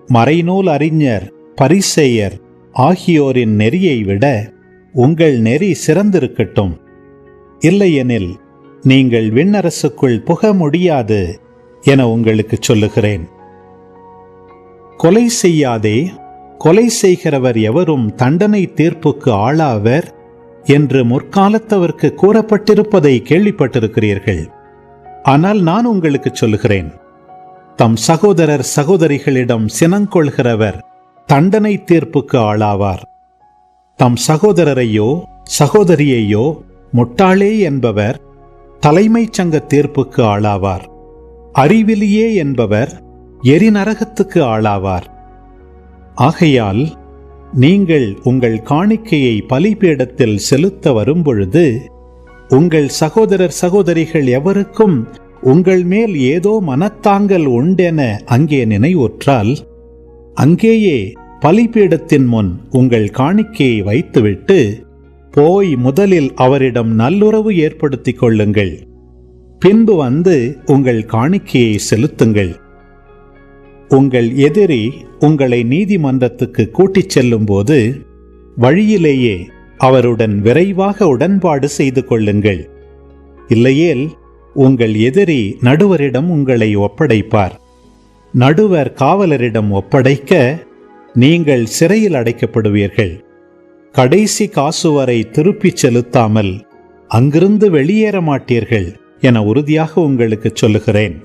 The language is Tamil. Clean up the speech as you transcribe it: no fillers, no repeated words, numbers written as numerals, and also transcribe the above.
மறைநூல் அறிஞர், பரிசேயர் ஆகியோரின் நெறியை விட உங்கள் நெறி சிறந்திருக்கட்டும். இல்லையெனில் நீங்கள் விண்ணரசுக்குள் புக முடியாது என உங்களுக்கு சொல்லுகிறேன். கொலை செய்யாதே, கொலை செய்கிறவர் எவரும் தண்டனை தீர்ப்புக்கு ஆளாவர் என்று முற்காலத்தவர்க்கு கூறப்பட்டிருப்பதை கேள்விப்பட்டிருக்கிறீர்கள். ஆனால் நான் உங்களுக்கு சொல்லுகிறேன், தம் சகோதரர் சகோதரிகளிடம் சினங்கொள்கிறவர் தண்டனை தீர்ப்புக்கு ஆளாவார். தம் சகோதரரையோ சகோதரியையோ முட்டாளே என்பவர் தலைமைச் சங்க தீர்ப்புக்கு ஆளாவார். அறிவிலியே என்பவர் எரிநரகத்துக்கு ஆளாவார். ஆகையால் நீங்கள் உங்கள் காணிக்கையை பலிபீடத்தில் செலுத்த வரும்பொழுது உங்கள் சகோதரர் சகோதரிகள் எவருக்கும் உங்கள் மேல் ஏதோ மனத்தாங்கல் உண்டென அங்கே நினைவுற்றால், அங்கேயே பலிபீடத்தின் முன் உங்கள் காணிக்கையை வைத்துவிட்டு போய் முதலில் அவரிடம் நல்லுறவு ஏற்படுத்திக் கொள்ளுங்கள். பின்பு வந்து உங்கள் காணிக்கையை செலுத்துங்கள். உங்கள் எதிரி உங்களை நீதிமன்றத்துக்கு கூட்டிச் செல்லும் போது வழியிலேயே அவருடன் விரைவாக உடன்பாடு செய்து கொள்ளுங்கள். இல்லையேல் உங்கள் எதிரி நடுவரிடம் உங்களை ஒப்படைப்பார். நடுவர் காவலரிடம் ஒப்படைக்க நீங்கள் சிறையில் அடைக்கப்படுவீர்கள். கடைசி காசு வரை திருப்பிச் செலுத்தாமல் அங்கிருந்து வெளியேற மாட்டீர்கள் என உறுதியாக உங்களுக்கு சொல்லுகிறேன்.